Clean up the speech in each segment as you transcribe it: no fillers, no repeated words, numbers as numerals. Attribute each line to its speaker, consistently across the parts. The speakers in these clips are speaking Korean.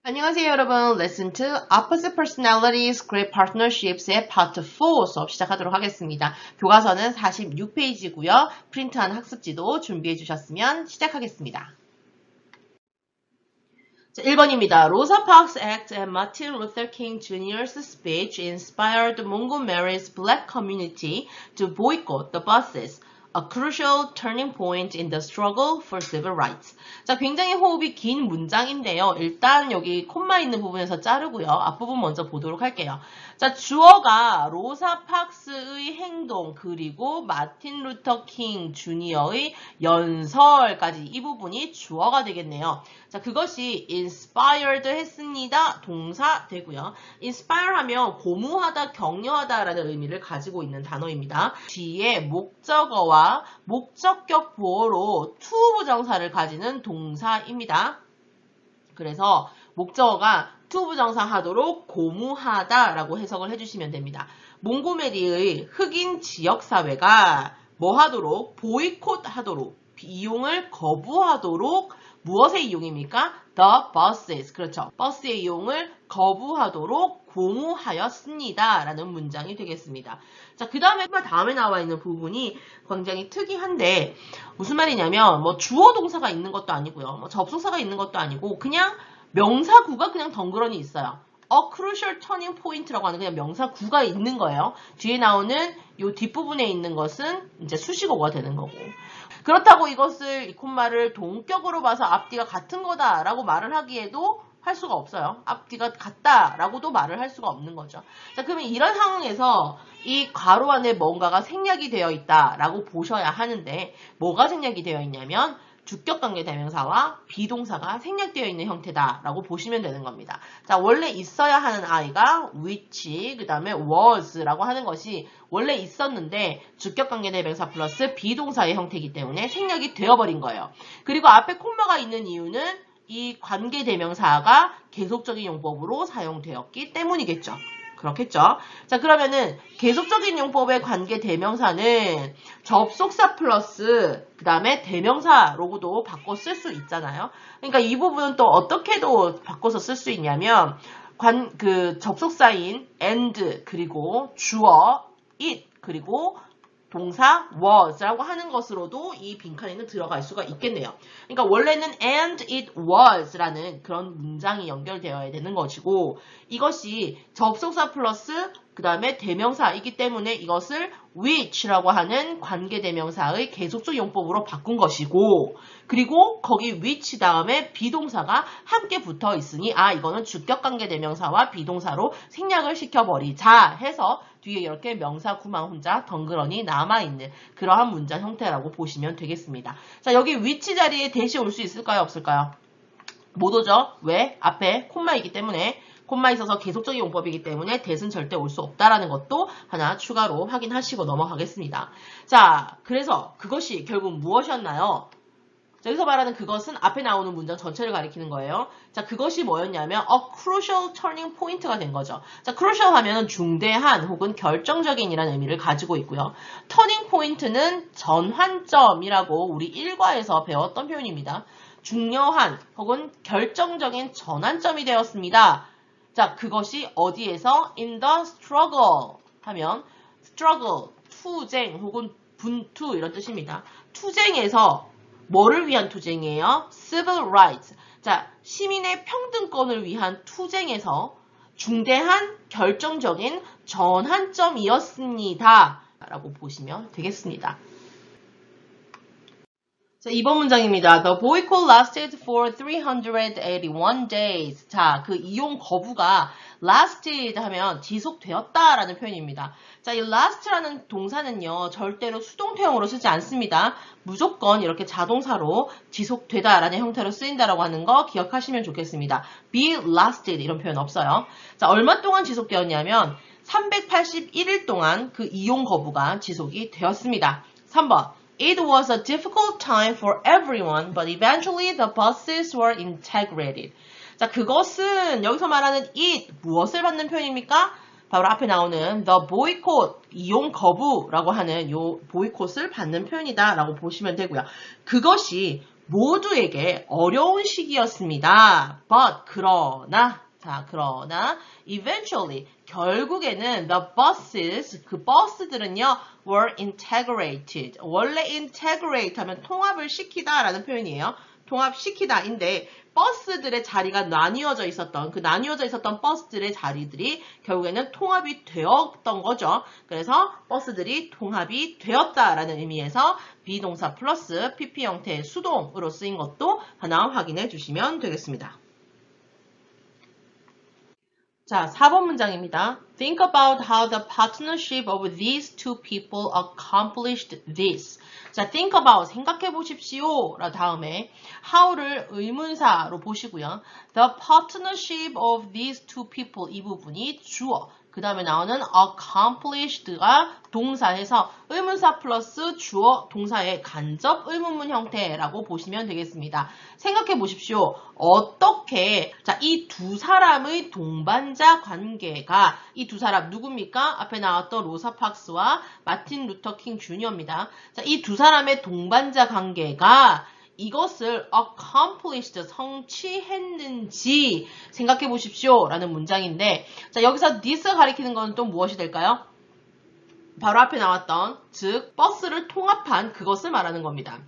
Speaker 1: 안녕하세요 여러분. Lesson 2 Opposite Personalities Great Partnershiips의 Part 4 수업 시작하도록 하겠습니다. 교과서는 46페이지고요. 프린트한 학습지도 준비해 주셨으면 시작하겠습니다. 자, 1번입니다. Rosa Parks' act at Martin Luther King Jr.'s speech inspired Montgomery's black community to boycott the buses. A crucial turning point in the struggle for civil rights. 자, 굉장히 호흡이 긴 문장인데요. 일단 여기 콤마 있는 부분에서 자르고요. 앞부분 먼저 보도록 할게요. 자, 주어가 로사 팍스의 행동 그리고 마틴 루터 킹 주니어의 연설까지 이 부분이 주어가 되겠네요. 자, 그것이 inspired 했습니다. 동사 되고요. inspire 하면 고무하다, 격려하다 라는 의미를 가지고 있는 단어입니다. 뒤에 목적어와 목적격 보어로 to 부정사를 가지는 동사입니다. 그래서 목적어가 to 부정사 하도록 고무하다 라고 해석을 해주시면 됩니다. 몽고메리의 흑인 지역사회가 뭐 하도록? 보이콧 하도록, 이용을 거부하도록 무엇의 이용입니까? The buses. 그렇죠. 버스의 이용을 거부하도록 고무하였습니다. 라는 문장이 되겠습니다. 자, 그 다음에 나와 있는 부분이 굉장히 특이한데, 무슨 말이냐면, 뭐, 주어 동사가 있는 것도 아니고요. 뭐, 접속사가 있는 것도 아니고, 그냥 명사구가 그냥 덩그러니 있어요. A crucial turning point라고 하는 그냥 명사구가 있는 거예요. 뒤에 나오는 이 뒷부분에 있는 것은 이제 수식어가 되는 거고. 그렇다고 이것을 이 콤마를 동격으로 봐서 앞뒤가 같은 거다라고 말을 하기에도 할 수가 없어요. 앞뒤가 같다라고도 말을 할 수가 없는 거죠. 자, 그러면 이런 상황에서 이 괄호 안에 뭔가가 생략이 되어 있다라고 보셔야 하는데 뭐가 생략이 되어 있냐면 주격관계대명사와 비동사가 생략되어 있는 형태다라고 보시면 되는 겁니다. 자, 원래 있어야 하는 아이가 which, 그 다음에 was라고 하는 것이 원래 있었는데 주격관계대명사 플러스 비동사의 형태이기 때문에 생략이 되어버린 거예요. 그리고 앞에 콤마가 있는 이유는 이 관계대명사가 계속적인 용법으로 사용되었기 때문이겠죠. 그렇겠죠. 자, 그러면은 계속적인 용법의 관계 대명사는 접속사 플러스 그 다음에 대명사로도 바꿔 쓸 수 있잖아요. 그러니까 이 부분은 또 어떻게도 바꿔서 쓸 수 있냐면 접속사인 and 그리고 주어 it 그리고 동사 was라고 하는 것으로도 이 빈칸에는 들어갈 수가 있겠네요. 그러니까 원래는 and it was라는 그런 문장이 연결되어야 되는 것이고 이것이 접속사 플러스 그 다음에 대명사이기 때문에 이것을 which라고 하는 관계대명사의 계속적 용법으로 바꾼 것이고 그리고 거기 which 다음에 비동사가 함께 붙어 있으니 이거는 주격관계대명사와 비동사로 생략을 시켜버리자 해서 뒤에 이렇게 명사구만 혼자 덩그러니 남아있는 그러한 문장 형태라고 보시면 되겠습니다. 자, 여기 which 자리에 대시 올 수 있을까요? 없을까요? 못 오죠? 왜? 앞에 콤마이기 때문에 콤마 있어서 계속적인 용법이기 때문에 대신 절대 올 수 없다라는 것도 하나 추가로 확인하시고 넘어가겠습니다. 자, 그래서 그것이 결국 무엇이었나요? 자, 여기서 말하는 그것은 앞에 나오는 문장 전체를 가리키는 거예요. 자, 그것이 뭐였냐면 a crucial turning point가 된 거죠. 자, crucial 하면은 중대한 혹은 결정적인이라는 의미를 가지고 있고요. turning point는 전환점이라고 우리 1과에서 배웠던 표현입니다. 중요한 혹은 결정적인 전환점이 되었습니다. 자, 그것이 어디에서? in the struggle 하면 struggle, 투쟁 혹은 분투 이런 뜻입니다. 투쟁에서 뭐를 위한 투쟁이에요? civil rights. 자, 시민의 평등권을 위한 투쟁에서 중대한 결정적인 전환점이었습니다. 라고 보시면 되겠습니다. 자, 2번 문장입니다. The boycott lasted for 381 days. 자, 그 이용 거부가 lasted 하면 지속되었다라는 표현입니다. 자, 이 last라는 동사는요, 절대로 수동태형으로 쓰지 않습니다. 무조건 이렇게 자동사로 지속되다라는 형태로 쓰인다라고 하는 거 기억하시면 좋겠습니다. be lasted 이런 표현 없어요. 자, 얼마 동안 지속되었냐면 381일 동안 그 이용 거부가 지속이 되었습니다. 3번. It was a difficult time for everyone, but eventually the buses were integrated. 자, 그것은 여기서 말하는 it, 무엇을 받는 표현입니까? 바로 앞에 나오는 the boycott, 이용 거부라고 하는 요 보이콧을 받는 표현이다 라고 보시면 되고요. 그것이 모두에게 어려운 시기였습니다. But 그러나 eventually 결국에는 the buses 그 버스들은요 were integrated. 원래 integrate 하면 통합을 시키다라는 표현이에요. 통합시키다인데 버스들의 자리가 나뉘어져 있었던 그 나뉘어져 있었던 버스들의 자리들이 결국에는 통합이 되었던 거죠. 그래서 버스들이 통합이 되었다라는 의미에서 비동사 플러스 PP 형태의 수동으로 쓰인 것도 하나 확인해 주시면 되겠습니다. 자, 4번 문장입니다. Think about how the partnership of these two people accomplished this. 자, think about, 생각해 보십시오. 라 다음에 how를 의문사로 보시고요. The partnership of these two people 이 부분이 주어. 그 다음에 나오는 accomplished가 동사에서 의문사 플러스 주어 동사의 간접 의문문 형태라고 보시면 되겠습니다. 생각해 보십시오. 어떻게 이 두 사람의 동반자 관계가 이 두 사람 누굽니까? 앞에 나왔던 로사 팍스와 마틴 루터 킹 주니어입니다. 자, 이 두 사람의 동반자 관계가 이것을 accomplished, 성취했는지 생각해 보십시오. 라는 문장인데, 자, 여기서 this가 가리키는 건 또 무엇이 될까요? 바로 앞에 나왔던, 즉, 버스를 통합한 그것을 말하는 겁니다.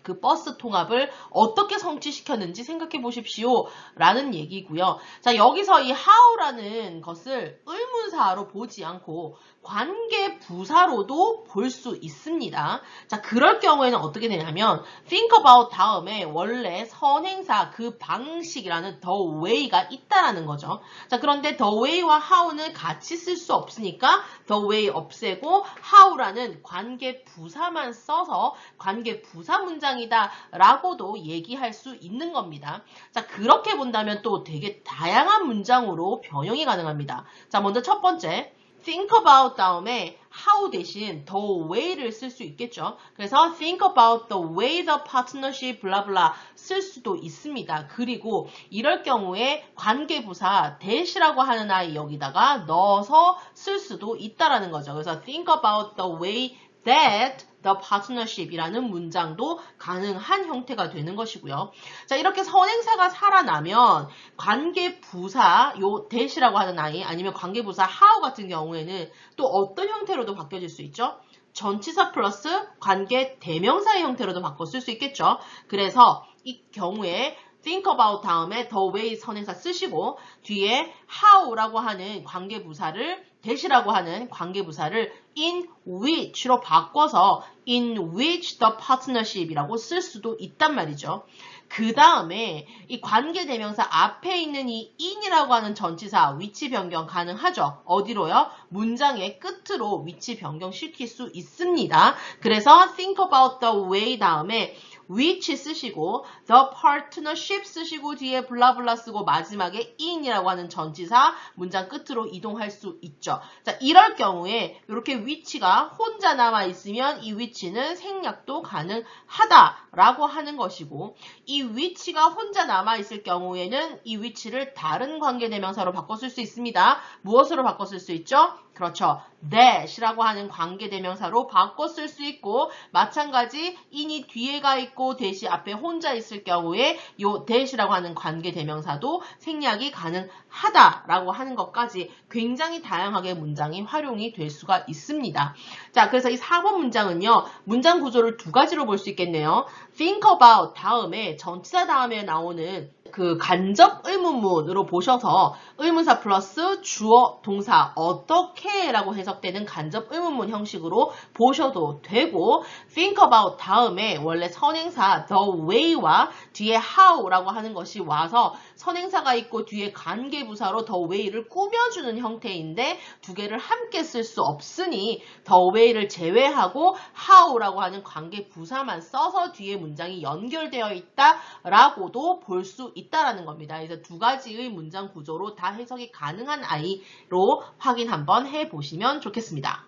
Speaker 1: 그 버스 통합을 어떻게 성취시켰는지 생각해 보십시오. 라는 얘기고요. 자, 여기서 이 how라는 것을 의문사로 보지 않고 관계 부사로도 볼 수 있습니다. 자, 그럴 경우에는 어떻게 되냐면 think about 다음에 원래 선행사 그 방식이라는 the way가 있다라는 거죠. 자, 그런데 the way와 how는 같이 쓸 수 없으니까 the way 없애고 how라는 관계 부사만 써서 관계 부사 문장이다 라고도 얘기할 수 있는 겁니다. 자, 그렇게 본다면 또 되게 다양한 문장으로 변형이 가능합니다. 자, 먼저 첫 번째 think about 다음에 how 대신 the way를 쓸 수 있겠죠. 그래서 think about the way the partnership 블라블라 쓸 수도 있습니다. 그리고 이럴 경우에 관계부사 that이라고 하는 아이 여기다가 넣어서 쓸 수도 있다라는 거죠. 그래서 think about the way that the partnership이라는 문장도 가능한 형태가 되는 것이고요. 자, 이렇게 선행사가 살아나면 관계부사, 요 that이라고 하는 아이 아니면 관계부사 how 같은 경우에는 또 어떤 형태로도 바뀌어질 수 있죠? 전치사 플러스 관계 대명사의 형태로도 바꿔 쓸 수 있겠죠. 그래서 이 경우에 think about 다음에 the way 선행사 쓰시고 뒤에 how라고 하는 관계부사를 that이라고 하는 관계부사를 in which로 바꿔서 in which the partnership이라고 쓸 수도 있단 말이죠. 그 다음에 이 관계대명사 앞에 있는 이 in이라고 하는 전치사 위치 변경 가능하죠. 어디로요? 문장의 끝으로 위치 변경시킬 수 있습니다. 그래서 think about the way 다음에 which 쓰시고 the partnership 쓰시고 뒤에 블라블라 쓰고 마지막에 in이라고 하는 전치사 문장 끝으로 이동할 수 있죠. 자, 이럴 경우에 이렇게 which가 혼자 남아 있으면 이 which는 생략도 가능하다라고 하는 것이고 이 which가 혼자 남아 있을 경우에는 이 which를 다른 관계대명사로 바꿔 쓸 수 있습니다. 무엇으로 바꿔 쓸 수 있죠? 그렇죠. that이라고 하는 관계대명사로 바꿔 쓸 수 있고 마찬가지 in이 뒤에 가 있고 that이 앞에 혼자 있을 경우에 요 that이라고 하는 관계대명사도 생략이 가능하다라고 하는 것까지 굉장히 다양하게 문장이 활용이 될 수가 있습니다. 자, 그래서 이 4번 문장은요. 문장 구조를 두 가지로 볼 수 있겠네요. think about 다음에 전치사 다음에 나오는 그 간접 의문문으로 보셔서 의문사 플러스 주어 동사 어떻게 라고 해석되는 간접 의문문 형식으로 보셔도 되고 think about 다음에 원래 선행사 the way와 뒤에 how라고 하는 것이 와서 선행사가 있고 뒤에 관계부사로 the way를 꾸며주는 형태인데 두 개를 함께 쓸 수 없으니 the way를 제외하고 how라고 하는 관계부사만 써서 뒤에 문장이 연결되어 있다라고도 볼 수 있다라는 겁니다. 그래서 두 가지의 문장 구조로 다 해석이 가능한 아이로 확인 한번 해보시면 좋겠습니다.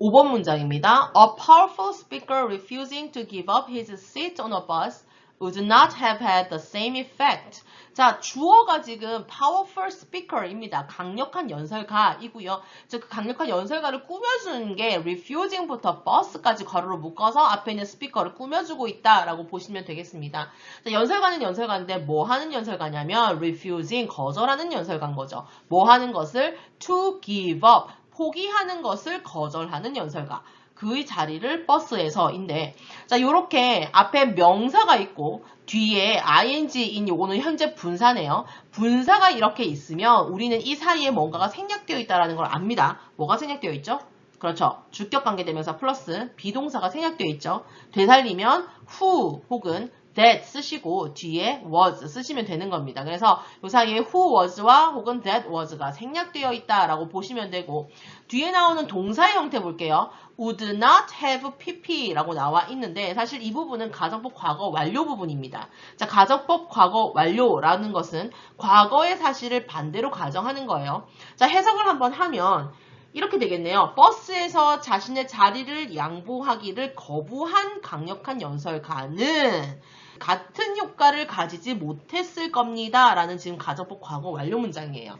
Speaker 1: 5번 문장입니다. A powerful speaker refusing to give up his seat on a bus would not have had the same effect. 자, 주어가 지금 powerful speaker입니다. 강력한 연설가이고요. 즉 강력한 연설가를 꾸며주는 게 refusing부터 bus까지 괄호로 묶어서 앞에 있는 스피커를 꾸며주고 있다라고 보시면 되겠습니다. 자, 연설가는 연설가인데 뭐 하는 연설가냐면 refusing, 거절하는 연설가인 거죠. 뭐 하는 것을 to give up, 포기하는 것을 거절하는 연설가. 그의 자리를 버스에서인데, 자, 요렇게 앞에 명사가 있고 뒤에 ing인 요거는 현재 분사네요. 분사가 이렇게 있으면 우리는 이 사이에 뭔가가 생략되어 있다는 걸 압니다. 뭐가 생략되어 있죠? 그렇죠. 주격관계대명사 플러스 비동사가 생략되어 있죠. 되살리면 who 혹은 that 쓰시고 뒤에 was 쓰시면 되는 겁니다. 그래서 이 사이에 who was와 혹은 that was가 생략되어 있다라고 보시면 되고, 뒤에 나오는 동사의 형태 볼게요. would not have pp라고 나와 있는데 사실 이 부분은 가정법 과거 완료 부분입니다. 자, 가정법 과거 완료라는 것은 과거의 사실을 반대로 가정하는 거예요. 자, 해석을 한번 하면 이렇게 되겠네요. 버스에서 자신의 자리를 양보하기를 거부한 강력한 연설가는 같은 효과를 가지지 못했을 겁니다. 라는 지금 가정법 과거 완료 문장이에요.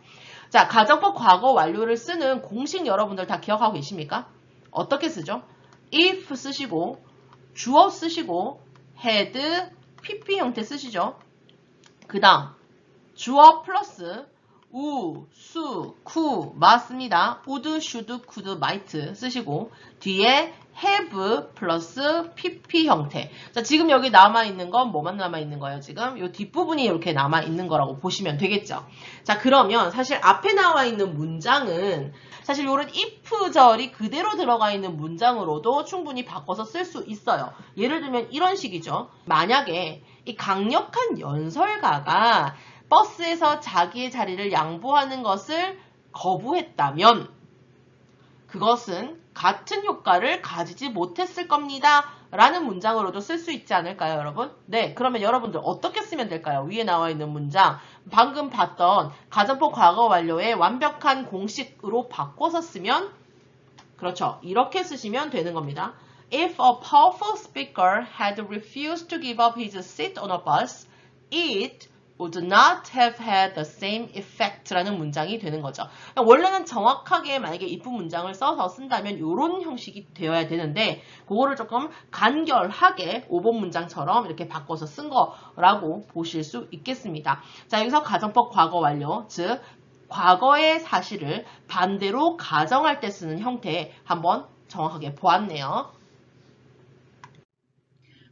Speaker 1: 자, 가정법 과거 완료를 쓰는 공식 여러분들 다 기억하고 계십니까? 어떻게 쓰죠? if 쓰시고 주어 쓰시고 had, pp 형태 쓰시죠. 그 다음 주어 플러스 우, 수, 쿠 맞습니다. would, should, could, might 쓰시고 뒤에 have 플러스 pp 형태. 자, 지금 여기 남아있는 건 뭐만 남아있는 거예요? 지금 이 뒷부분이 이렇게 남아있는 거라고 보시면 되겠죠. 자, 그러면 사실 앞에 나와 있는 문장은 사실 이런 if절이 그대로 들어가 있는 문장으로도 충분히 바꿔서 쓸 수 있어요. 예를 들면 이런 식이죠. 만약에 이 강력한 연설가가 버스에서 자기의 자리를 양보하는 것을 거부했다면 그것은 같은 효과를 가지지 못했을 겁니다. 라는 문장으로도 쓸 수 있지 않을까요, 여러분? 네, 그러면 여러분들 어떻게 쓰면 될까요? 위에 나와 있는 문장, 방금 봤던 가정법 과거 완료의 완벽한 공식으로 바꿔서 쓰면, 그렇죠, 이렇게 쓰시면 되는 겁니다. If a powerful speaker had refused to give up his seat on a bus, it would not have had the same effect 라는 문장이 되는 거죠. 원래는 정확하게 만약에 if 문장을 써서 쓴다면 이런 형식이 되어야 되는데 그거를 조금 간결하게 5번 문장처럼 이렇게 바꿔서 쓴 거라고 보실 수 있겠습니다. 자, 여기서 가정법 과거 완료, 즉 과거의 사실을 반대로 가정할 때 쓰는 형태 한번 정확하게 보았네요.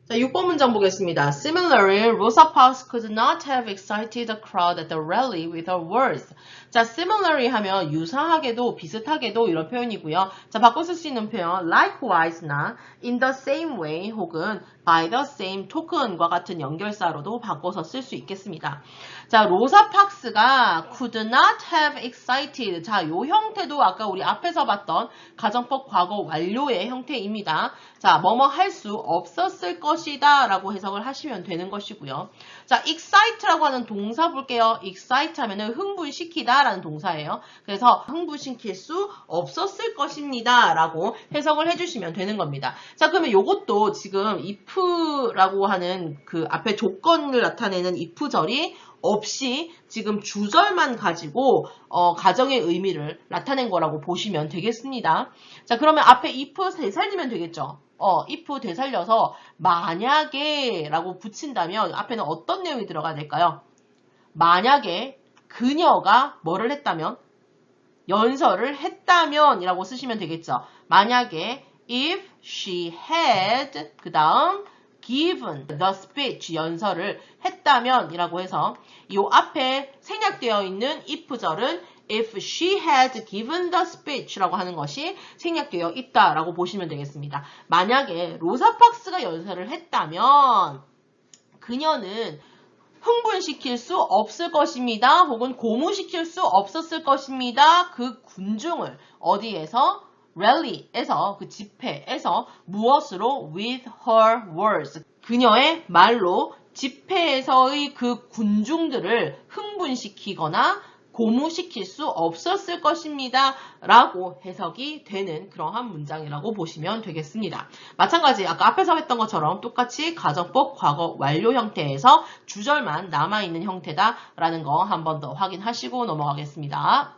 Speaker 1: 자, 6번 문장 보겠습니다. Similarly, Rosa Parks could not have excited the crowd at the rally with her words. 자, similarly 하면 유사하게도 비슷하게도 이런 표현이고요. 자, 바꿔 쓸 수 있는 표현 likewise나 in the same way 혹은 by the same token과 같은 연결사로도 바꿔서 쓸 수 있겠습니다. 자, 로사 팍스가 could not have excited. 자, 요 형태도 아까 우리 앞에서 봤던 가정법 과거 완료의 형태입니다. 자, 뭐뭐 할 수 없었을 것이다 라고 해석을 하시면 되는 것이고요. 자, excite라고 하는 동사 볼게요. excite 하면은 흥분시키다 라는 동사예요. 그래서 흥분시킬 수 없었을 것입니다 라고 해석을 해주시면 되는 겁니다. 자, 그러면 요것도 지금 if라고 하는 그 앞에 조건을 나타내는 if절이 없이 지금 주절만 가지고 가정의 의미를 나타낸 거라고 보시면 되겠습니다. 자, 그러면 앞에 if 되살리면 되겠죠. if 되살려서 만약에 라고 붙인다면 앞에는 어떤 내용이 들어가야 될까요? 만약에 그녀가 뭐를 했다면? 연설을 했다면 이라고 쓰시면 되겠죠. 만약에 if she had 그 다음 given the speech 연설을 했다면 이라고 해서 이 앞에 생략되어 있는 if절은 if she had given the speech 라고 하는 것이 생략되어 있다라고 보시면 되겠습니다. 만약에 로사 팍스가 연설을 했다면 그녀는 흥분시킬 수 없을 것입니다. 혹은 고무시킬 수 없었을 것입니다. 그 군중을 어디에서? 랠리에서 그 집회에서 무엇으로? with her words 그녀의 말로 집회에서의 그 군중들을 흥분시키거나 고무시킬 수 없었을 것입니다. 라고 해석이 되는 그러한 문장이라고 보시면 되겠습니다. 마찬가지 아까 앞에서 했던 것처럼 똑같이 가정법 과거 완료 형태에서 주절만 남아있는 형태다라는 거 한 번 더 확인하시고 넘어가겠습니다.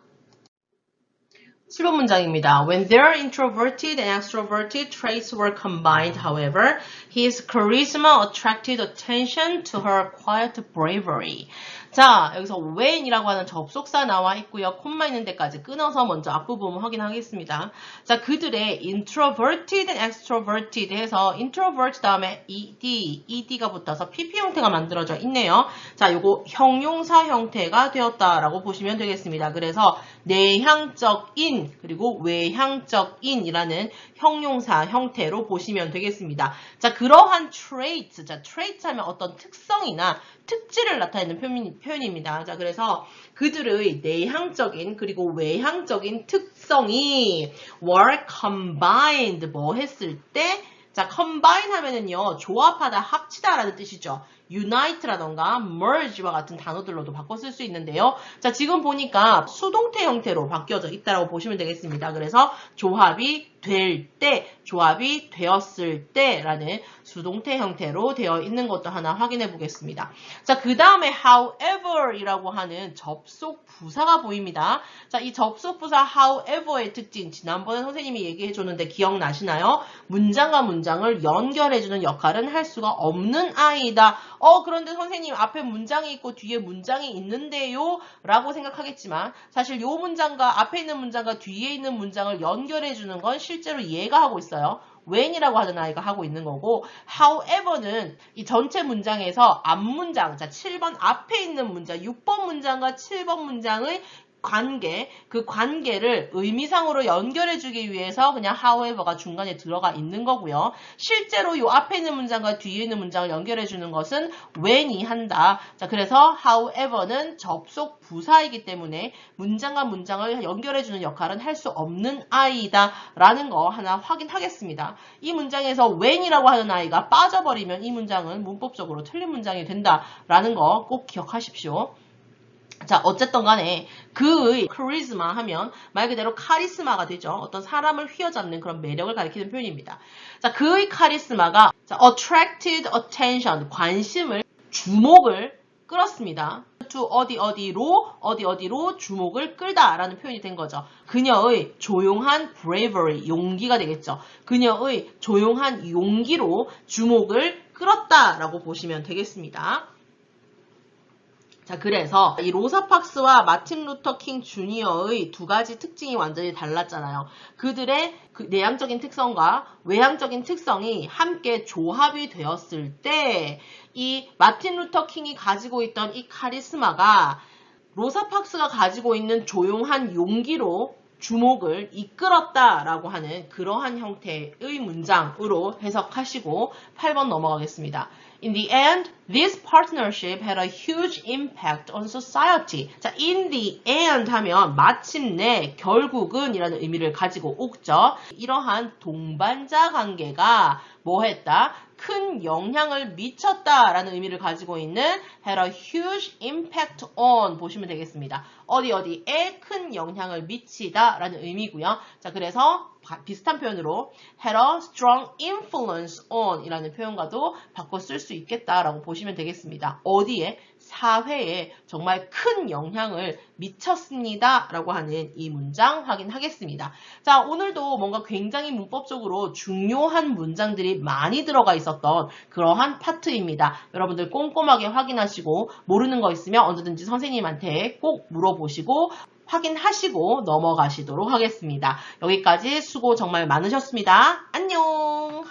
Speaker 1: 7번 문장입니다. When their introverted and extroverted traits were combined, however, his charisma attracted attention to her quiet bravery. 자, 여기서 when이라고 하는 접속사 나와 있고요. 콤마 있는 데까지 끊어서 먼저 앞부분 확인하겠습니다. 자, 그들의 introverted and extroverted 해서 introvert 다음에 ed가 붙어서 pp 형태가 만들어져 있네요. 자, 요거 형용사 형태가 되었다라고 보시면 되겠습니다. 그래서 내향적인 그리고 외향적인이라는 형용사 형태로 보시면 되겠습니다. 자, 그러한 trait, 자, trait 하면 어떤 특성이나 특질을 나타내는 표현입니다. 자, 그래서 그들의 내향적인 그리고 외향적인 특성이 were combined 뭐 했을 때 자, combine 하면은요, 조합하다, 합치다라는 뜻이죠. unite라던가 merge와 같은 단어들로도 바꿔 쓸 수 있는데요. 자, 지금 보니까 수동태 형태로 바뀌어져 있다고 보시면 되겠습니다. 그래서 조합이 될 때, 조합이 되었을 때라는 수동태 형태로 되어 있는 것도 하나 확인해 보겠습니다. 자, 그 다음에 however이라고 하는 접속 부사가 보입니다. 자, 이 접속 부사 however의 특징, 지난번에 선생님이 얘기해 줬는데 기억나시나요? 문장과 문장을 연결해주는 역할은 할 수가 없는 아이다. 그런데 선생님 앞에 문장이 있고 뒤에 문장이 있는데요? 라고 생각하겠지만 사실 요 문장과 앞에 있는 문장과 뒤에 있는 문장을 연결해주는 건 실제로 얘가 하고 있어요. when이라고 하는 아이가 하고 있는 거고 however는 이 전체 문장에서 앞문장, 자 7번 앞에 있는 문장, 6번 문장과 7번 문장의 관계, 그 관계를 의미상으로 연결해주기 위해서 그냥 however가 중간에 들어가 있는 거고요. 실제로 요 앞에 있는 문장과 뒤에 있는 문장을 연결해주는 것은 when이 한다. 자, 그래서 however는 접속 부사이기 때문에 문장과 문장을 연결해주는 역할은 할 수 없는 아이다. 라는 거 하나 확인하겠습니다. 이 문장에서 when이라고 하는 아이가 빠져버리면 이 문장은 문법적으로 틀린 문장이 된다. 라는 거 꼭 기억하십시오. 자, 어쨌든 간에 그의 카리스마 하면 말 그대로 카리스마가 되죠. 어떤 사람을 휘어잡는 그런 매력을 가리키는 표현입니다. 자, 그의 카리스마가 자, attracted attention, 관심을, 주목을 끌었습니다. to 어디로 주목을 끌다라는 표현이 된 거죠. 그녀의 조용한 bravery, 용기가 되겠죠. 그녀의 조용한 용기로 주목을 끌었다라고 보시면 되겠습니다. 자, 그래서 이 로사 팍스와 마틴 루터 킹 주니어의 두 가지 특징이 완전히 달랐잖아요. 그들의 내향적인 특성과 외향적인 특성이 함께 조합이 되었을 때 이 마틴 루터 킹이 가지고 있던 이 카리스마가 로사 팍스가 가지고 있는 조용한 용기로 주목을 이끌었다라고 하는 그러한 형태의 문장으로 해석하시고 8번 넘어가겠습니다. In the end, this partnership had a huge impact on society. 자, in the end 하면 마침내, 결국은 이라는 의미를 가지고 오죠. 이러한 동반자 관계가 뭐 했다? 큰 영향을 미쳤다라는 의미를 가지고 있는 had a huge impact on 보시면 되겠습니다. 어디에 큰 영향을 미치다라는 의미고요. 자, 그래서 비슷한 표현으로 had a strong influence on 이라는 표현과도 바꿔 쓸 수 있겠다라고 보시면 되겠습니다. 어디에? 사회에 정말 큰 영향을 미쳤습니다. 라고 하는 이 문장 확인하겠습니다. 자, 오늘도 뭔가 굉장히 문법적으로 중요한 문장들이 많이 들어가 있었던 그러한 파트입니다. 여러분들 꼼꼼하게 확인하시고 모르는 거 있으면 언제든지 선생님한테 꼭 물어보시고 확인하시고 넘어가시도록 하겠습니다. 여기까지 수고 정말 많으셨습니다. 안녕!